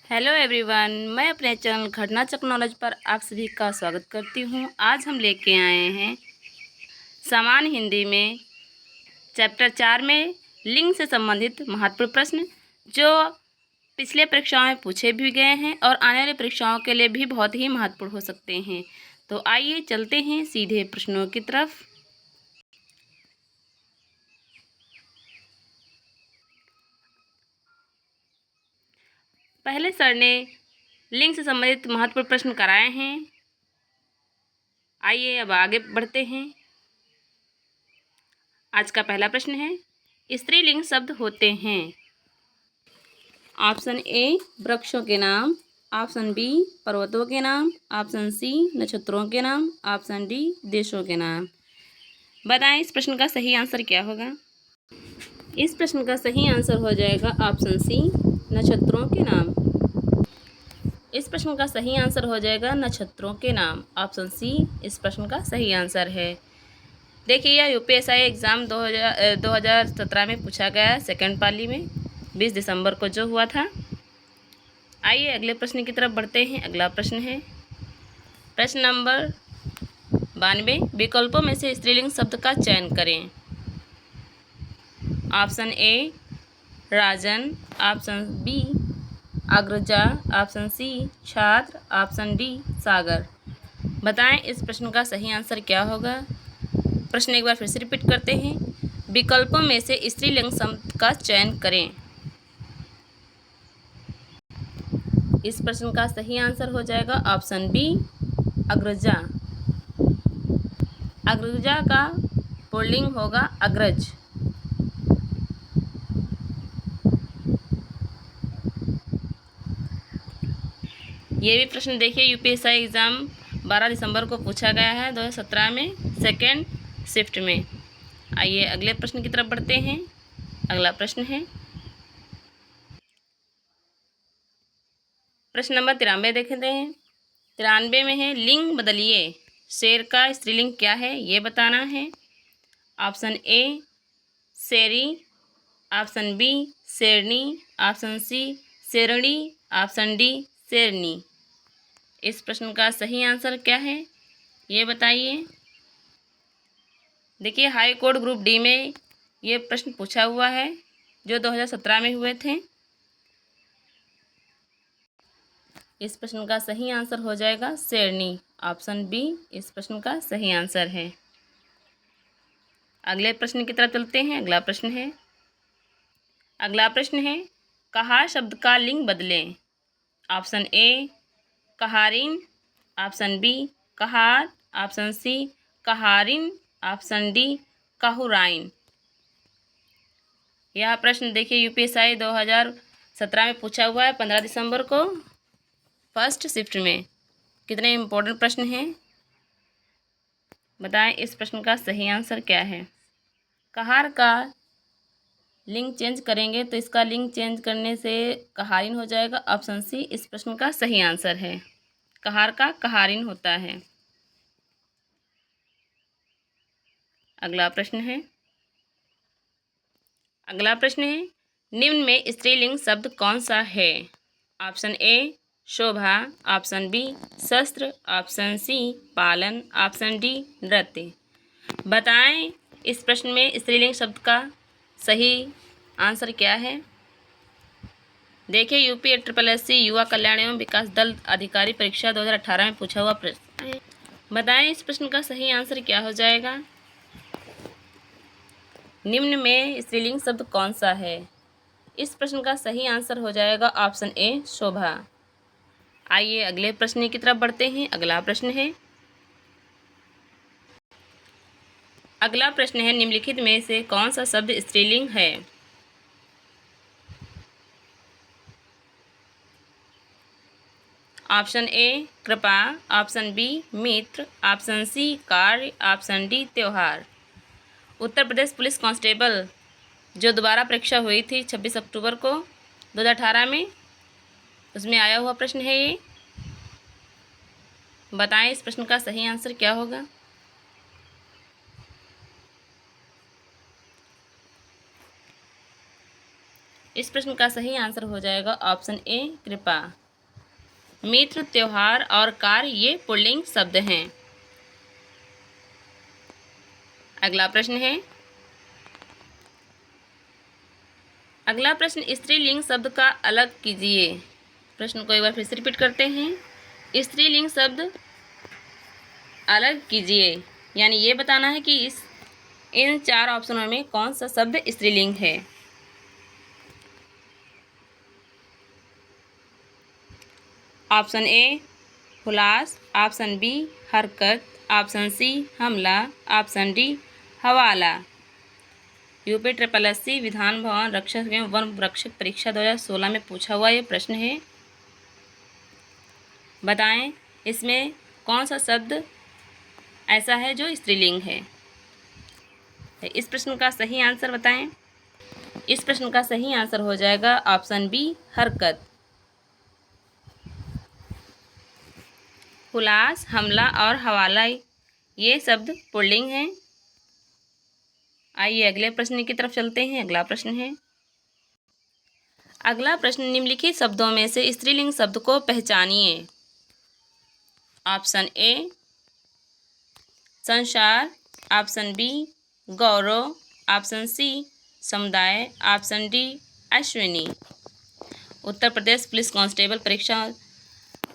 Hello everyone, मैं अपने channel घटना चक नॉलेज पर आप सभी का स्वागत करती हूं। आज हम लेके आए हैं सामान्य हिंदी में चैप्टर 4 में लिंग से संबंधित महत्वपूर्ण प्रश्न जो पिछले परीक्षाओं में पूछे भी गए हैं और आने वाली परीक्षाओं के लिए भी बहुत ही महत्वपूर्ण हो सकते हैं। तो आइए चलते हैं सीधे प्रश्नों की तरफ। पहले सर ने लिंग से संबंधित महत्वपूर्ण प्रश्न कराए हैं। आइए अब आगे बढ़ते हैं। आज का पहला प्रश्न है, स्त्रीलिंग शब्द होते हैं। ऑप्शन ए वृक्षों के नाम, ऑप्शन बी पर्वतों के नाम, ऑप्शन सी नक्षत्रों के नाम, ऑप्शन डी देशों के नाम। बताएं इस प्रश्न का सही आंसर क्या होगा। इस प्रश्न का सही आंसर हो जाएगा ऑप्शन सी नक्षत्रों के नाम। इस प्रश्न का सही आंसर हो जाएगा नक्षत्रों के नाम। ऑप्शन सी इस प्रश्न का सही आंसर है। देखिए यह यूपीएससी एग्ज़ाम 2017 में पूछा गया, सेकंड पाली में 20 दिसंबर को जो हुआ था। आइए अगले प्रश्न की तरफ बढ़ते हैं। अगला प्रश्न है प्रश्न नंबर 92, विकल्पों में से स्त्रीलिंग शब्द का चयन करें। Option A Rajan, option B अग्रजा, ऑप्शन सी छात्र, ऑप्शन डी सागर। बताएं इस प्रश्न का सही आंसर क्या होगा। प्रश्न एक बार फिर से रिपीट करते हैं, विकल्पों में से स्त्रीलिंग शब्द का चयन करें। इस प्रश्न का सही आंसर हो जाएगा ऑप्शन बी अग्रजा। अग्रजा का पुल्लिंग होगा अग्रज। ये भी प्रश्न देखिए यूपीएससी एग्ज़ाम 12 दिसंबर को पूछा गया है 2017 में, सेकेंड शिफ्ट में। आइए अगले प्रश्न की तरफ बढ़ते हैं। अगला प्रश्न है प्रश्न नंबर 93 देखते हैं। 93 में है, लिंग बदलिए, शेर का स्त्रीलिंग क्या है ये बताना है। ऑप्शन ए शेरी, ऑप्शन बी शेरनी, ऑप्शन सी शेरणी, ऑप्शन डी शेरनी। इस प्रश्न का सही आंसर क्या है ये बताइए। देखिए हाई कोर्ट ग्रुप डी में ये प्रश्न पूछा हुआ है जो 2017 में हुए थे। इस प्रश्न का सही आंसर हो जाएगा शेरनी। ऑप्शन बी इस प्रश्न का सही आंसर है। अगले प्रश्न की तरफ चलते हैं। अगला प्रश्न है कहार शब्द का लिंग बदलें। ऑप्शन ए कहारिन, ऑप्शन बी कहार, ऑप्शन सी कहारिन, ऑप्शन डी कहुराइन। यह प्रश्न देखिए यूपीएससी 2017 में पूछा हुआ है 15 दिसंबर को, फर्स्ट शिफ्ट में। कितने इम्पोर्टेंट प्रश्न हैं बताएं इस प्रश्न का सही आंसर क्या है। कहार का लिंग चेंज करेंगे तो इसका लिंग चेंज करने से कहारिन हो जाएगा। ऑप्शन सी इस प्रश्न का सही आंसर है। कहार का कहारिन होता है। अगला प्रश्न है निम्न में स्त्रीलिंग शब्द कौन सा है। ऑप्शन ए शोभा, ऑप्शन बी शस्त्र, ऑप्शन सी पालन, ऑप्शन डी नृत्य। बताएं इस प्रश्न में स्त्रीलिंग शब्द का सही आंसर क्या है। देखिए यूपी SSSC युवा कल्याण एवं विकास दल अधिकारी परीक्षा 2018 में पूछा हुआ प्रश्न है। बताएं इस प्रश्न का सही आंसर क्या हो जाएगा। निम्न में स्त्रीलिंग शब्द कौन सा है। इस प्रश्न का सही आंसर हो जाएगा ऑप्शन ए शोभा। आइए अगले प्रश्न की तरफ बढ़ते हैं। अगला प्रश्न है निम्नलिखित में से कौन सा शब्द स्त्रीलिंग है। ऑप्शन ए कृपा, ऑप्शन बी मित्र, ऑप्शन सी कार्य, ऑप्शन डी त्योहार। उत्तर प्रदेश पुलिस कांस्टेबल जो दोबारा परीक्षा हुई थी 26 अक्टूबर को 2018 में, उसमें आया हुआ प्रश्न है ये। बताएं इस प्रश्न का सही आंसर क्या होगा। इस प्रश्न का सही आंसर हो जाएगा ऑप्शन ए कृपा। मित्र, त्योहार और कार्य ये पुल्लिंग शब्द हैं। अगला प्रश्न है, अगला प्रश्न स्त्रीलिंग शब्द का अलग कीजिए। प्रश्न को एक बार फिर से रिपीट करते हैं। स्त्रीलिंग शब्द अलग कीजिए, यानी ये बताना है कि इन 4 ऑप्शनों में कौन सा शब्द स्त्रीलिंग है। ऑप्शन ए हुलास, ऑप्शन बी हरकत, ऑप्शन सी हमला, ऑप्शन डी हवाला। यूपी SSSC विधान भवन रक्षक एवं वन रक्षक परीक्षा 2016 में पूछा हुआ ये प्रश्न है। बताएं इसमें कौन सा शब्द ऐसा है जो स्त्रीलिंग है। इस प्रश्न का सही आंसर बताएं। इस प्रश्न का सही आंसर हो जाएगा ऑप्शन बी हरकत। हुलास, हमला और हवाला ये शब्द पुल्लिंग हैं। आइए अगले प्रश्न की तरफ चलते हैं। अगला प्रश्न है, अगला प्रश्न निम्नलिखित शब्दों में से स्त्रीलिंग शब्द को पहचानिए। ऑप्शन ए संसार, ऑप्शन बी गौरव, ऑप्शन सी समुदाय, option D Ashwini. Uttar Pradesh police constable परीक्षा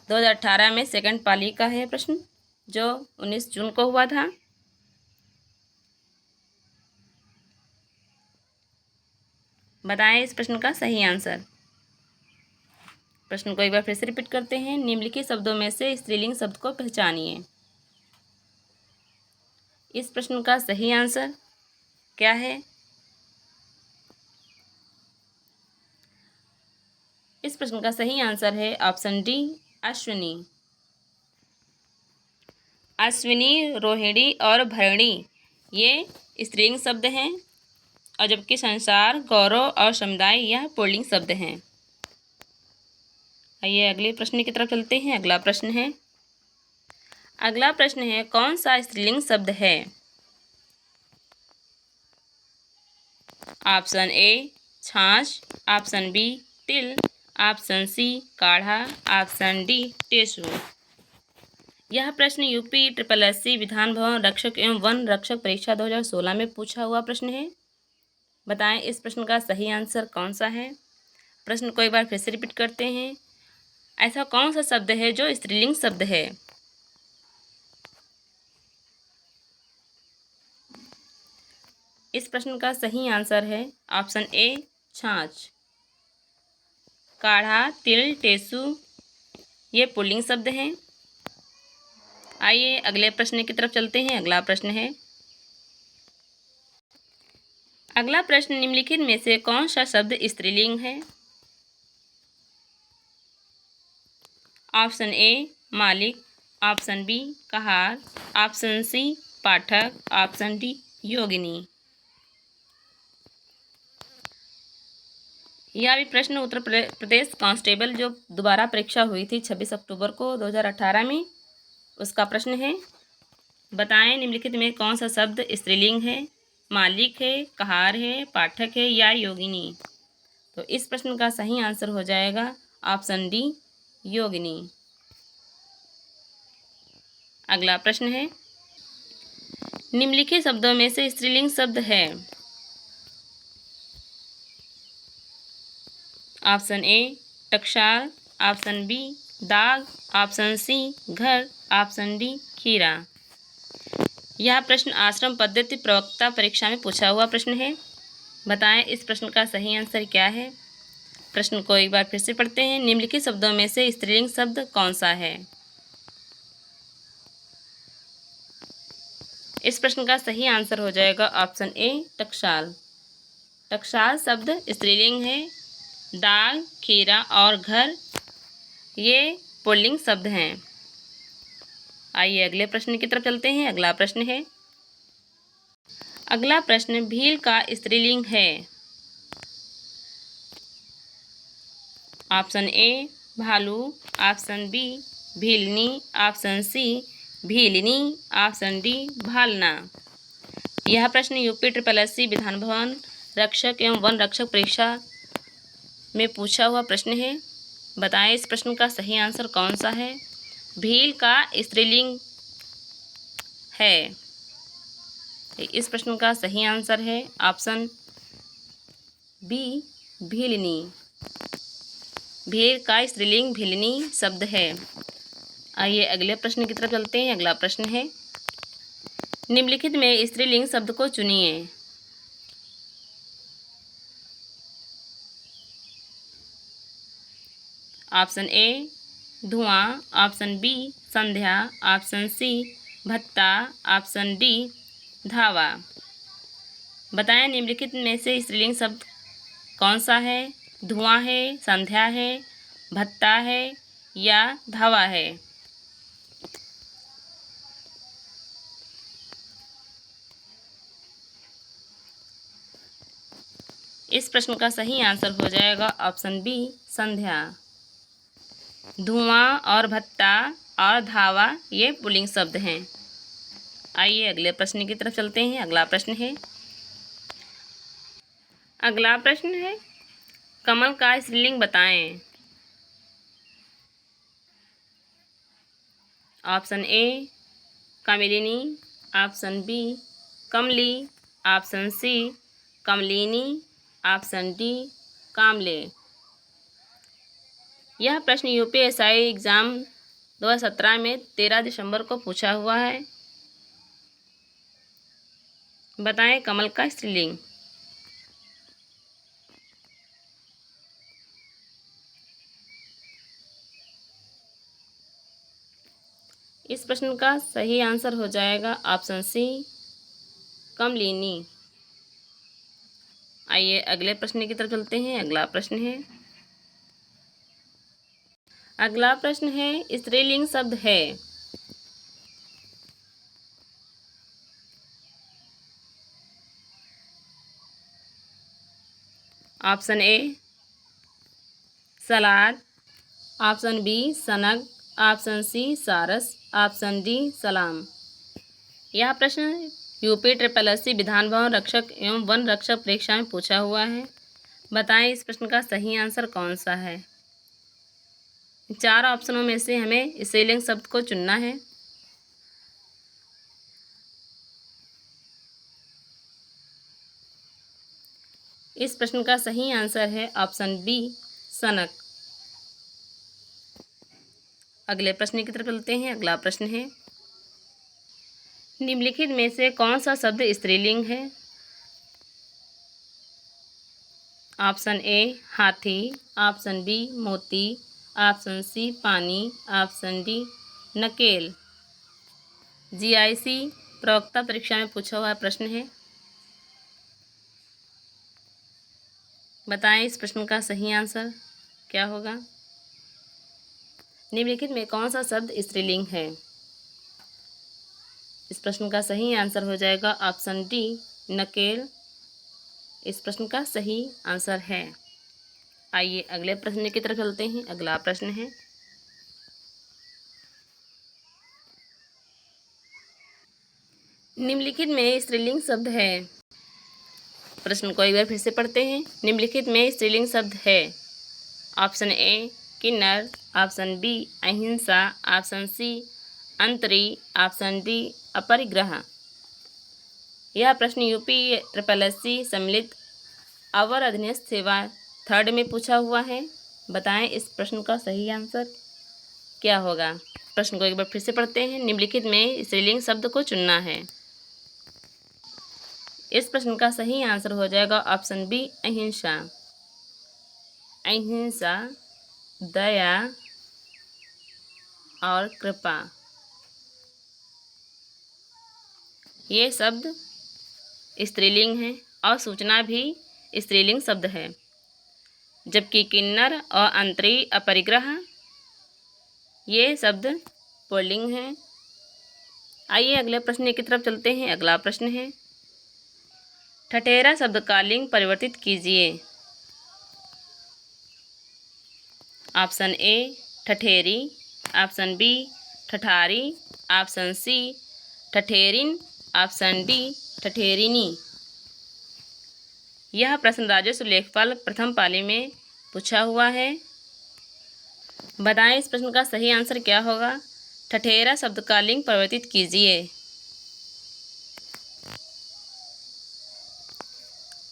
2018 में सेकंड पाली का है प्रश्न, जो 19 जून को हुआ था। बताएं इस प्रश्न का सही आंसर। प्रश्न को एक बार फिर से रिपीट करते हैं। निम्नलिखित शब्दों में से स्त्रीलिंग शब्द को पहचानिए। इस प्रश्न का सही आंसर क्या है? इस प्रश्न का सही आंसर है ऑप्शन डी अश्विनी। अश्विनी, रोहिणी और भरणी ये स्त्रीलिंग शब्द हैं, और जबकि संसार, गौरव और समुदाय यह पुल्लिंग शब्द हैं। आइए अगले प्रश्न की तरफ चलते हैं। अगला प्रश्न है, अगला प्रश्न है कौन सा स्त्रीलिंग शब्द है? ऑप्शन ए छाछ, ऑप्शन बी तिल, ऑप्शन सी काढ़ा, ऑप्शन डी टेसू। यह प्रश्न यूपी SSSC विधान भवन रक्षक एवं वन रक्षक परीक्षा 2016 में पूछा हुआ प्रश्न है। बताएं इस प्रश्न का सही आंसर कौन सा है। प्रश्न को एक बार फिर से रिपीट करते हैं। ऐसा कौन सा शब्द है जो स्त्रीलिंग शब्द है? इस प्रश्न का सही आंसर है ऑप्शन ए छाछ। काढ़ा, तिल, टेसू ये पुल्लिंग शब्द हैं। आइए अगले प्रश्न की तरफ चलते हैं। अगला प्रश्न है, अगला प्रश्न निम्नलिखित में से कौन सा शब्द स्त्रीलिंग है? ऑप्शन ए मालिक, ऑप्शन बी कहार, ऑप्शन सी पाठक, ऑप्शन डी योगिनी। यह भी प्रश्न उत्तर प्रदेश कांस्टेबल जो दोबारा परीक्षा हुई थी 26 अक्टूबर को 2018 में, उसका प्रश्न है। बताएं निम्नलिखित में कौन सा शब्द स्त्रीलिंग है? मालिक है, कहार है, पाठक है या योगिनी। तो इस प्रश्न का सही आंसर हो जाएगा ऑप्शन डी योगिनी। अगला प्रश्न है, निम्नलिखित शब्दों में से स्त्रीलिंग शब्द है। ऑप्शन ए टकसाल, ऑप्शन बी दाग, ऑप्शन सी घर, ऑप्शन डी खीरा। यह प्रश्न आश्रम पद्धति प्रवक्ता परीक्षा में पूछा हुआ प्रश्न है। बताएं इस प्रश्न का सही आंसर क्या है। प्रश्न को एक बार फिर से पढ़ते हैं। निम्नलिखित शब्दों में से स्त्रीलिंग शब्द कौन सा है? इस प्रश्न का सही आंसर हो जाएगा ऑप्शन ए टकसाल। टकसाल शब्द स्त्रीलिंग है। दाग, खीरा और घर ये पुल्लिंग शब्द हैं। आइए अगले प्रश्न की तरफ चलते हैं। अगला प्रश्न है, अगला प्रश्न भील का स्त्रीलिंग है। ऑप्शन ए भालू, ऑप्शन बी भीलनी, ऑप्शन सी भीलनी, ऑप्शन डी भालना। यह प्रश्न यूपी SSSC विधान भवन रक्षक एवं वन रक्षक परीक्षा में पूछा हुआ प्रश्न है। बताएं इस प्रश्न का सही आंसर कौन सा है। भील का स्त्रीलिंग है। इस प्रश्न का सही आंसर है ऑप्शन बी, भीलनी। भील का स्त्रीलिंग भीलनी शब्द है। आइए अगले प्रश्न की तरफ चलते हैं। अगला प्रश्न है, निम्नलिखित में स्त्रीलिंग शब्द को चुनिए। ऑप्शन ए धुआं, ऑप्शन बी संध्या, ऑप्शन सी भत्ता, ऑप्शन डी धावा। बताएं निम्नलिखित में से स्त्रीलिंग शब्द कौन सा है। धुआं है, संध्या है, भत्ता है या धावा है। इस प्रश्न का सही आंसर हो जाएगा ऑप्शन बी, संध्या। धुआं और भत्ता और धावा ये पुल्लिंग शब्द हैं। आइए अगले प्रश्न की तरफ चलते हैं। अगला प्रश्न है कमल का स्त्रीलिंग बताएं। ऑप्शन ए कमलिनी, ऑप्शन बी कमली, ऑप्शन सी कमलिनी, ऑप्शन डी कामले। यह प्रश्न यूपीएसआई एग्ज़ाम 2017 में 13 दिसंबर को पूछा हुआ है। बताएं कमल का स्त्रीलिंग। इस प्रश्न का सही आंसर हो जाएगा ऑप्शन सी कमलिनी। आइए अगले प्रश्न की तरफ चलते हैं। अगला प्रश्न है स्त्रीलिंग शब्द है। ऑप्शन ए सलाद, ऑप्शन बी सनग, ऑप्शन सी सारस, ऑप्शन डी सलाम। यह प्रश्न यूपी SSSC विधान भवन रक्षक एवं वन रक्षक परीक्षा में पूछा हुआ है। बताएं इस प्रश्न का सही आंसर कौन सा है। 4 ऑप्शनों में से हमें स्त्रीलिंग शब्द को चुनना है। इस प्रश्न का सही आंसर है ऑप्शन बी सनक। अगले प्रश्न की तरफ चलते हैं। अगला प्रश्न है निम्नलिखित में से कौन सा शब्द स्त्रीलिंग है। ऑप्शन ए हाथी, ऑप्शन बी मोती, ऑप्शन सी पानी, ऑप्शन डी नकेल। GIC प्रवक्ता परीक्षा में पूछा हुआ प्रश्न है। बताएं इस प्रश्न का सही आंसर क्या होगा। निम्नलिखित में कौन सा शब्द स्त्रीलिंग है। इस प्रश्न का सही आंसर हो जाएगा ऑप्शन डी नकेल। इस प्रश्न का सही आंसर है। आइए अगले प्रश्न की तरफ चलते हैं। अगला प्रश्न है निम्नलिखित में स्त्रीलिंग शब्द है। प्रश्न को एक बार फिर से पढ़ते हैं। निम्नलिखित में स्त्रीलिंग शब्द है। ऑप्शन ए किन्नर, ऑप्शन बी अहिंसा, ऑप्शन सी अंतरी, ऑप्शन डी अपरिग्रह। यह प्रश्न यूपी SSSC सम्मिलित अवर अधीनस्थ सेवा 3rd में पूछा हुआ है। बताएं इस प्रश्न का सही आंसर क्या होगा। प्रश्न को एक बार फिर से पढ़ते हैं। निम्नलिखित में स्त्रीलिंग शब्द को चुनना है। इस प्रश्न का सही आंसर हो जाएगा ऑप्शन बी अहिंसा। अहिंसा, दया और कृपा ये शब्द स्त्रीलिंग है और सूचना भी स्त्रीलिंग शब्द है, जबकि किन्नर और अंतरी अपरिग्रह ये शब्द पुल्लिंग हैं। आइए अगले प्रश्न की तरफ चलते हैं। अगला प्रश्न है ठठेरा शब्द का लिंग परिवर्तित कीजिए। ऑप्शन ए ठठेरी, ऑप्शन बी ठठारी, ऑप्शन सी ठठेरिन, ऑप्शन डी ठठेरिनी। यह प्रश्न राजस्व लेखपाल प्रथम पाली में पूछा हुआ है। बताएं इस प्रश्न का सही आंसर क्या होगा। ठठेरा शब्द का लिंग परिवर्तित कीजिए।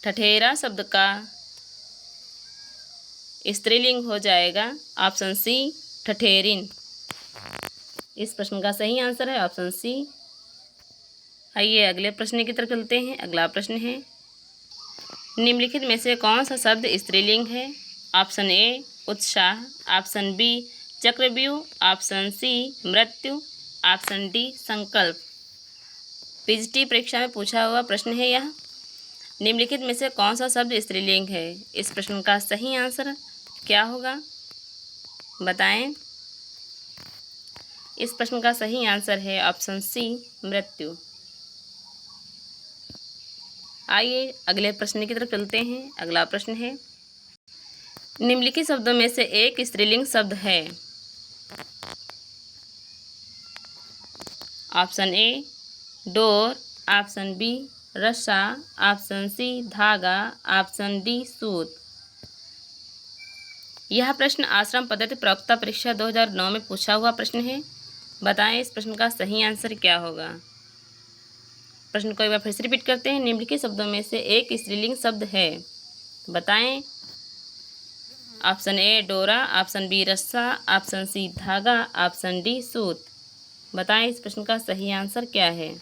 ठठेरा शब्द का स्त्रीलिंग हो जाएगा ऑप्शन सी ठठेरिन। इस प्रश्न का सही आंसर है ऑप्शन सी। आइए अगले प्रश्न की तरफ चलते हैं। अगला प्रश्न है, निम्नलिखित में से कौन सा शब्द स्त्रीलिंग है। ऑप्शन ए उत्साह, ऑप्शन बी चक्रव्यूह, ऑप्शन सी मृत्यु, ऑप्शन डी संकल्प। पीजीटी परीक्षा में पूछा हुआ प्रश्न है यह। निम्नलिखित में से कौन सा शब्द स्त्रीलिंग है। इस प्रश्न का सही आंसर क्या होगा, बताएं। इस प्रश्न का सही आंसर है ऑप्शन सी मृत्यु। आइए अगले प्रश्न की तरफ चलते हैं। अगला प्रश्न है, निम्नलिखित शब्दों में से एक स्त्रीलिंग शब्द है। ऑप्शन ए डोर, ऑप्शन बी रस्सा, ऑप्शन सी धागा, ऑप्शन डी सूत। यह प्रश्न आश्रम पद्धति प्रवक्ता परीक्षा 2009 में पूछा हुआ प्रश्न है। बताएं इस प्रश्न का सही आंसर क्या होगा। प्रश्न को एक बार फिर से रिपीट करते हैं। निम्नलिखित शब्दों में से एक स्त्रीलिंग शब्द है, बताएं। ऑप्शन ए डोरा, ऑप्शन बी रस्सा, ऑप्शन सी धागा, ऑप्शन डी सूत। बताएं इस प्रश्न का सही आंसर क्या है।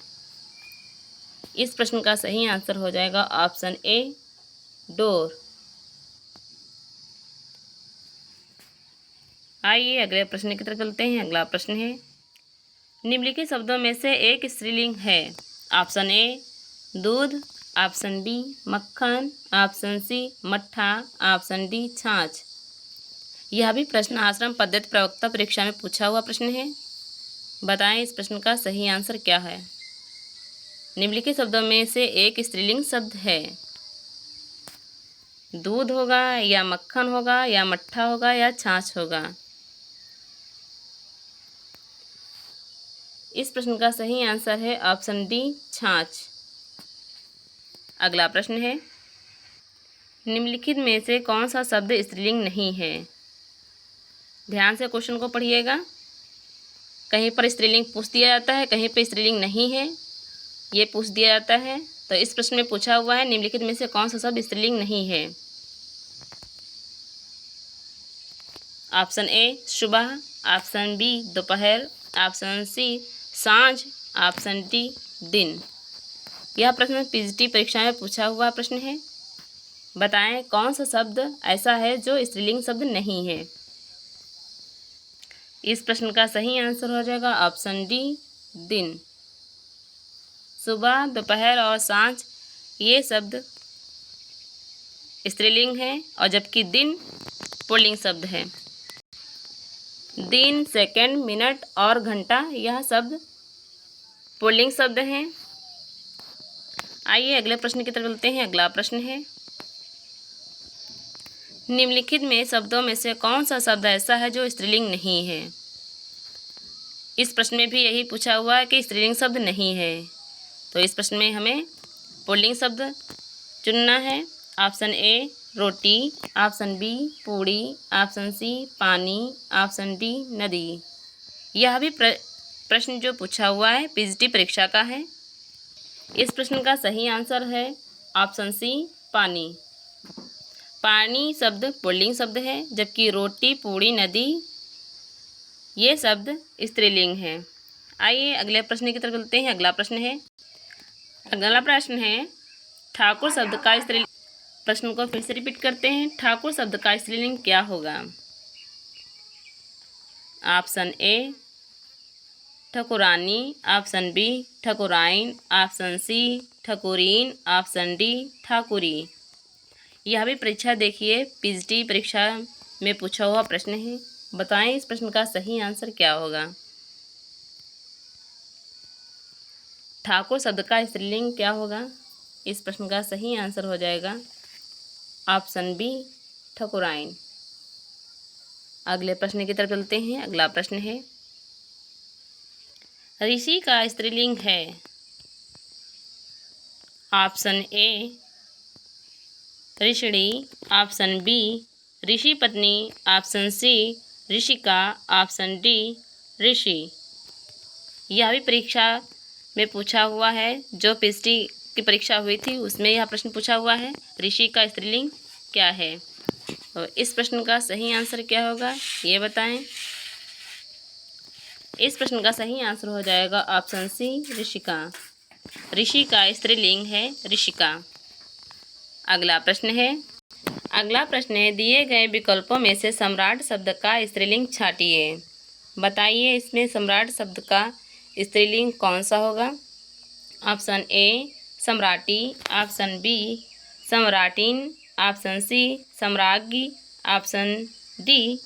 इस प्रश्न का सही आंसर हो जाएगा ऑप्शन ए डोर। आइए अगले प्रश्न की तरफ चलते हैं। अगला प्रश्न है, निम्नलिखित शब्दों में से एक स्त्रीलिंग है। ऑप्शन ए दूध, ऑप्शन बी मक्खन, ऑप्शन सी मट्ठा, ऑप्शन डी छाछ। यह भी प्रश्न आश्रम पद्धति प्रवक्ता परीक्षा में पूछा हुआ प्रश्न है। बताएं इस प्रश्न का सही आंसर क्या है। निम्नलिखित शब्दों में से एक स्त्रीलिंग शब्द है। दूध होगा या मक्खन होगा या मट्ठा होगा या छाछ होगा। इस प्रश्न का सही आंसर है ऑप्शन डी छाछ। अगला प्रश्न है, निम्नलिखित में से कौन सा शब्द स्त्रीलिंग नहीं है। ध्यान से क्वेश्चन को पढ़िएगा। कहीं पर स्त्रीलिंग पूछ दिया जाता है, कहीं पर स्त्रीलिंग नहीं है ये पूछ दिया जाता है। तो इस प्रश्न में पूछा हुआ है निम्नलिखित में से कौन सा शब्द स्त्रीलिंग नहीं है। ऑप्शन ए सुबह, ऑप्शन बी दोपहर, ऑप्शन सी सांझ, ऑप्शन डी दिन। यह प्रश्न पीजीटी परीक्षा में पूछा हुआ प्रश्न है। बताएं कौन सा शब्द ऐसा है जो स्त्रीलिंग शब्द नहीं है। इस प्रश्न का सही आंसर हो जाएगा ऑप्शन डी दिन। सुबह, दोपहर और सांझ ये शब्द स्त्रीलिंग है और जबकि दिन पुल्लिंग शब्द है। दिन, सेकंड, मिनट और घंटा यह शब्द पुल्लिंग शब्द हैं। आइए अगले प्रश्न की तरफ चलते हैं। अगला प्रश्न है, निम्नलिखित में शब्दों में से कौन सा शब्द ऐसा है जो स्त्रीलिंग नहीं है। इस प्रश्न में भी यही पूछा हुआ है कि स्त्रीलिंग शब्द नहीं है। तो इस प्रश्न में हमें पुल्लिंग शब्द चुनना है। ऑप्शन ए रोटी, ऑप्शन बी पूड़ी, ऑप्शन सी पानी, ऑप्शन डी नदी। यह भी प्रश्न जो पूछा हुआ है पीजीटी परीक्षा का है। इस प्रश्न का सही आंसर है ऑप्शन सी पानी। पानी शब्द पुल्लिंग शब्द है, जबकि रोटी, पूड़ी, नदी ये शब्द स्त्रीलिंग है। आइए अगले प्रश्न की तरफ चलते हैं। अगला प्रश्न है ठाकुर शब्द का स्त्रीलिंग। प्रश्न को फिर से रिपीट करते हैं। ठाकुर शब्द का स्त्रीलिंग क्या होगा। ऑप्शन ए ठकुरानी, ऑप्शन बी ठकुराइन, ऑप्शन सी ठकुरीन, ऑप्शन डी ठाकुरी। यह भी परीक्षा देखिए पीजीटी परीक्षा में पूछा हुआ प्रश्न है। बताएं इस प्रश्न का सही आंसर क्या होगा। ठाकुर शब्द का स्त्रीलिंग क्या होगा। इस प्रश्न का सही आंसर हो जाएगा ऑप्शन बी ठकुराइन। अगले प्रश्न की तरफ चलते हैं। अगला प्रश्न है ऋषि का स्त्रीलिंग है। ऑप्शन ए ऋषिणी, ऑप्शन बी ऋषि पत्नी, ऑप्शन सी ऋषिका, ऑप्शन डी ऋषि। यह भी परीक्षा में पूछा हुआ है, जो पीएचडी की परीक्षा हुई थी उसमें यह प्रश्न पूछा हुआ है, ऋषि का स्त्रीलिंग क्या है। तो इस प्रश्न का सही आंसर क्या होगा ये बताएं। इस प्रश्न का सही आंसर हो जाएगा ऑप्शन सी ऋषिका। ऋषि का स्त्रीलिंग है ऋषिका। अगला प्रश्न है दिए गए विकल्पों में से सम्राट शब्द का स्त्रीलिंग छांटिए। बताइए इसमें सम्राट शब्द का स्त्रीलिंग कौन सा होगा। ऑप्शन ए सम्राटी, ऑप्शन बी सम्राटीन, ऑप्शन सी सम्राज्ञी, ऑप्शन डी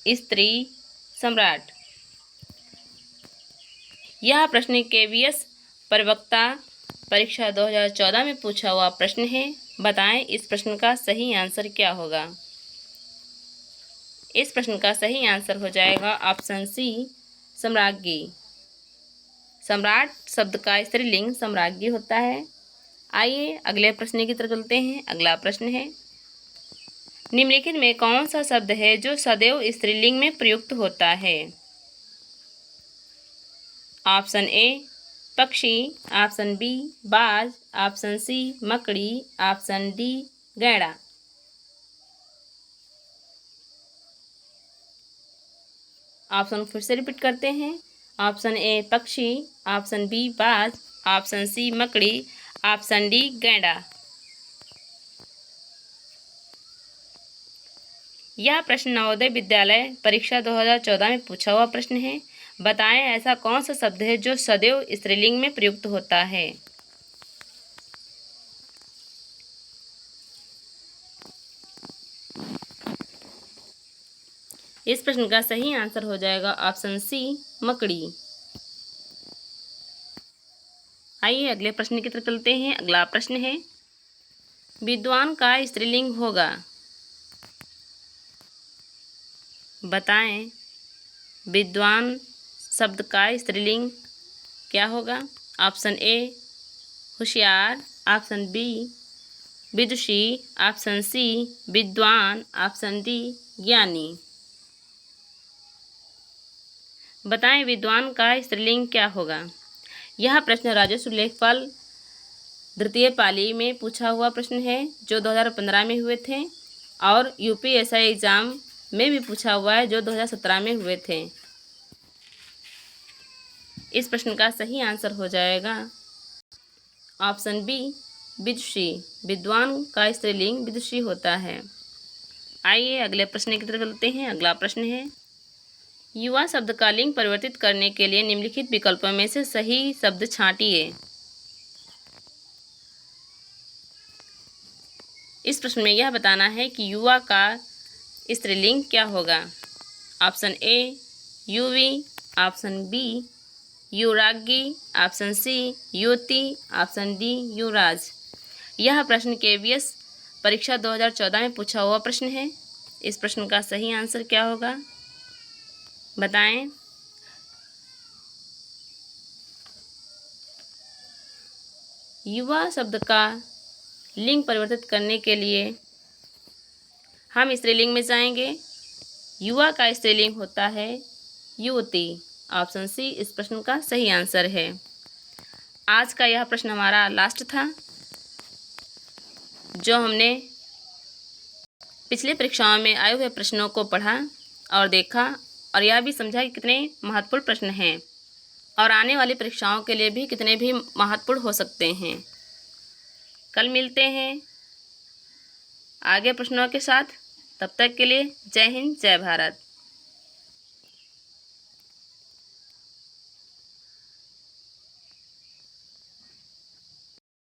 स्त्री सम्राट। यह प्रश्न केवीएस प्रवक्ता परीक्षा 2014 में पूछा हुआ प्रश्न है। बताएं इस प्रश्न का सही आंसर क्या होगा। इस प्रश्न का सही आंसर हो जाएगा ऑप्शन सी सम्राज्ञी। सम्राट शब्द का स्त्रीलिंग सम्राज्ञी होता है। आइए अगले प्रश्न की तरफ चलते हैं। अगला प्रश्न है निम्नलिखित में कौन सा शब्द है जो सदैव स्त्रीलिंग में प्रयुक्त होता है। ऑप्शन ए पक्षी, ऑप्शन बी बाज, ऑप्शन सी मकड़ी, ऑप्शन डी गैंडा। ऑप्शन फिर से रिपीट करते हैं। ऑप्शन ए पक्षी, ऑप्शन बी बाज, ऑप्शन सी मकड़ी, ऑप्शन डी गैंडा। यह प्रश्न नवोदय विद्यालय परीक्षा 2014 में पूछा हुआ प्रश्न है। बताएं ऐसा कौन सा शब्द है जो सदैव स्त्रीलिंग में प्रयुक्त होता है। इस प्रश्न का सही आंसर हो जाएगा ऑप्शन सी मकड़ी। आइए अगले प्रश्न की तरफ चलते हैं। अगला प्रश्न है विद्वान का स्त्रीलिंग होगा। बताएं विद्वान शब्द का स्त्रीलिंग क्या होगा। ऑप्शन ए होशियार, ऑप्शन बी विदुषी, ऑप्शन सी विद्वान, ऑप्शन डी ज्ञानी। बताएं विद्वान का स्त्रीलिंग क्या होगा। यह प्रश्न राजस्व लेखपाल द्वितीय पाली में पूछा हुआ प्रश्न है, जो 2015 में हुए थे, और यूपीएसआई एग्ज़ाम में भी पूछा हुआ है, जो 2017 में हुए थे। इस प्रश्न का सही आंसर हो जाएगा ऑप्शन बी विदुषी। विद्वान का स्त्रीलिंग विदुषी होता है। आइए अगले प्रश्न की तरफ चलते हैं। अगला प्रश्न है युवा शब्द का लिंग परिवर्तित करने के लिए निम्नलिखित विकल्पों में से सही शब्द छांटिए। इस प्रश्न में यह बताना है कि युवा का स्त्रीलिंग क्या होगा। ऑप्शन ए युवी, ऑप्शन बी युवरागी, ऑप्शन सी युवती, ऑप्शन डी युवराज। यह प्रश्न केवीएस परीक्षा 2014 में पूछा हुआ प्रश्न है। इस प्रश्न का सही आंसर क्या होगा बताएं। युवा शब्द का लिंग परिवर्तित करने के लिए हम स्त्रीलिंग में जाएंगे। युवा का स्त्रीलिंग होता है युवती। ऑप्शन सी इस प्रश्न का सही आंसर है। आज का यह प्रश्न हमारा लास्ट था, जो हमने पिछले परीक्षाओं में आए हुए प्रश्नों को पढ़ा और देखा, और यह भी समझा कि कितने महत्वपूर्ण प्रश्न हैं और आने वाली परीक्षाओं के लिए भी कितने भी महत्वपूर्ण हो सकते हैं। कल मिलते हैं आगे प्रश्नों के साथ। तब तक के लिए जय हिंद, जय भारत।